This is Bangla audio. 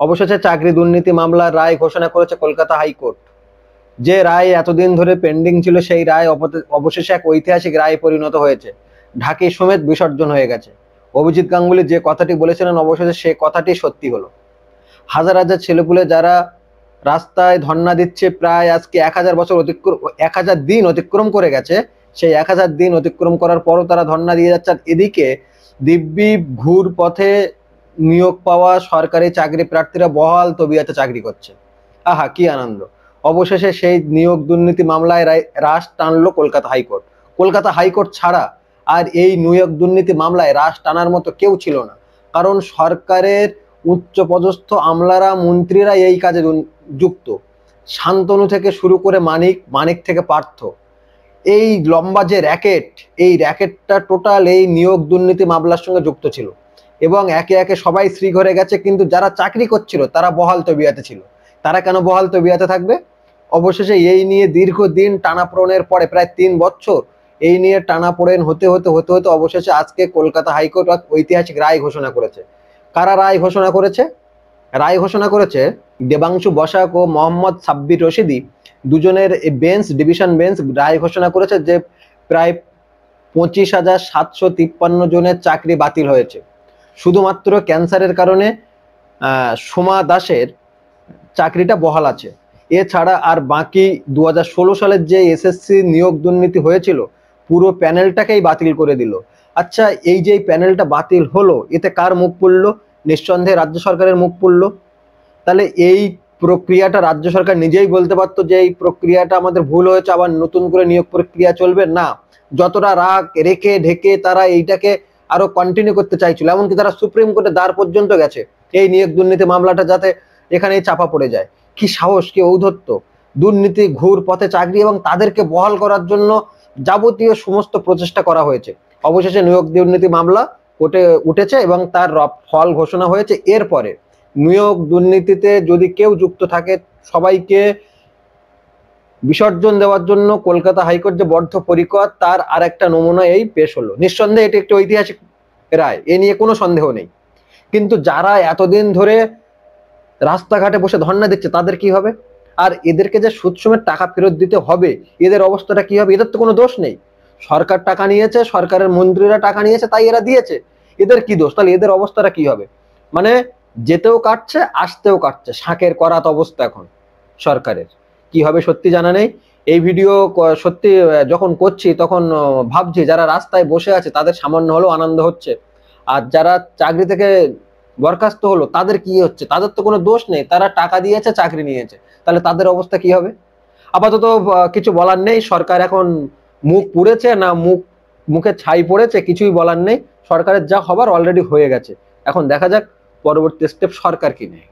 অবশেষে চাকরি দুর্নীতি মামলার রায় ঘোষণা করেছে কলকাতা হাইকোর্ট। যে রায় এতদিন ধরে পেন্ডিং ছিল সেই রায় অবশেষে এক ঐতিহাসিক রায় পরিণত হয়েছে। ঢাকি সমেত বিসর্জন হয়ে গেছে। অভিজিৎ গাঙ্গুলি যে কথাটি বলেছিলেন অবশেষে সে কথাটি সত্যি হলো। হাজার হাজার ছেলেপুলে যারা রাস্তায় ধর্ণা দিচ্ছে, প্রায় আজকে 1000 দিন অতিক্রম করে গেছে, সেই 1000 দিন অতিক্রম করার পরও তারা ধর্ণা দিয়ে যাচ্ছে। এদিকে দিব্যি ঘুর পথে নিয়োগ পাওয়া সরকারি চাকরি প্রার্থীরা বহাল তবিয়তে চাকরি করছে। আহা কি আনন্দ! অবশেষে সেই নিয়োগ দুর্নীতি মামলায় রাশ টানলো কলকাতা হাইকোর্ট। কলকাতা হাইকোর্ট ছাড়া আর এই নিয়োগ দুর্নীতি মামলায় রাশ টানার মতো কেউ ছিল না, কারণ সরকারের উচ্চপদস্থ আমলারা, মন্ত্রীরা এই কাজে যুক্ত। শান্তনু থেকে শুরু করে মানিক থেকে পার্থ, এই লম্বা যে র্যাকেট, এই র্যাকেটটা টোটাল এই নিয়োগ দুর্নীতি মামলার সঙ্গে যুক্ত ছিল এবং একে একে সবাই শ্রীঘরে গেছে, কিন্তু যারা চাকরি করছিল তারা বহাল তবিয়তে ছিল। তারা কেন বহাল তবিয়তে থাকবে? অবশেষে এই নিয়ে দীর্ঘদিন টানাপোড়েনের পরে প্রায় 3 বছর এই নিয়ে টানাপোড়েন হতে হতে হতে হতে অবশেষে আজকে কলকাতা হাইকোর্ট ঐতিহাসিক রায় ঘোষণা করেছে। কারা রায় ঘোষণা করেছে? রায় ঘোষণা করেছে দেবাংশু বসাক ও মোহাম্মদ সাব্বির রশিদি, দুজনের বেঞ্চ, ডিভিশন বেঞ্চ রায় ঘোষণা করেছে যে প্রায় 25,753 জনের চাকরি বাতিল হয়েছে। শুধুমাত্র ক্যান্সারের কারণে সোমা দাসের চাকরিটা বহাল আছে। এছাড়া আর বাকি 2016 সালের যে এসএসসি নিয়োগ দুর্নীতি হয়েছিল পুরো প্যানেলটাকেই বাতিল করে দিল। আচ্ছা, এই যে প্যানেলটা বাতিল হলো, এতে কার মুখ পুড়লো? নিঃসন্দেহে রাজ্য সরকারের মুখ পুড়লো। তাহলে এই প্রক্রিয়াটা রাজ্য সরকার নিজেই বলতে পারতো যে এই প্রক্রিয়াটা আমাদের ভুল হয়েছে, আবার নতুন করে নিয়োগ প্রক্রিয়া চলবে না। যতটা রাগ রেখে ঢেকে তারা এইটাকে আরো কন্টিনিউ করতে চাইছিল, এমনকি তারা সুপ্রিম কোর্টে দ্বার পর্যন্ত গেছে এই নিয়োগ দুর্নীতি মামলাটা যাতে এখানেই চাপা পড়ে যায়। কি সাহস, কি ঔদ্ধত্য! দুর্নীতি, ঘুর পথে চাকরি এবং তাদেরকে বহাল করার জন্য যাবতীয় সমস্ত প্রচেষ্টা করা হয়েছে। অবশেষে নিয়োগ দুর্নীতি মামলা কোর্টে উঠেছে এবং তার ফল ঘোষণা হয়েছে। এরপরে নিয়োগ দুর্নীতিতে যদি কেউ যুক্ত থাকে সবাইকে বিসর্জন দেওয়ার জন্য কলকাতা হাইকোর্ট যে বদ্ধপরিকর, তার আর একটা নমুনা এই পেশ হলো। নিঃসন্দেহে এটি একটি ঐতিহাসিক রায়, এ নিয়ে কোনো সন্দেহ নেই। কিন্তু যারা এতদিন ধরে রাস্তাঘাটে বসে ধর্ণা দিচ্ছে তাদের কি হবে? আর এদেরকে যে সুদ সমেত টাকা ফেরত দিতে হবে, এদের অবস্থাটা কি হবে? এদের তো কোনো দোষ নেই। সরকার টাকা নিয়েছে, সরকারের মন্ত্রীরা টাকা নিয়েছে, তাই এরা দিয়েছে। এদের কি দোষ? তাহলে এদের অবস্থাটা কি হবে? মানে যেতেও কাটছে, আসতেও কাটছে, শাঁকের করাত অবস্থা এখন সরকারের। কি হবে সত্যি জানা নেই। এই ভিডিও সত্যি যখন করছি তখন ভাবছি যারা রাস্তায় বসে আছে তাদের সামান্য হলেও আনন্দ হচ্ছে, আর যারা চাকরি থেকে বরখাস্ত হলো তাদের কি হচ্ছে? তাদের তো কোনো দোষ নেই, তারা টাকা দিয়েছে, চাকরি নিয়েছে, তাহলে তাদের অবস্থা কি হবে? আপাতত কিছু বলার নেই। সরকার এখন মুখ পুড়েছে না মুখে ছাই পড়েছে কিছুই বলার নেই। সরকারের যা হবার অলরেডি হয়ে গেছে। এখন দেখা যাক পরবর্তী স্টেপ সরকার কি নেয়।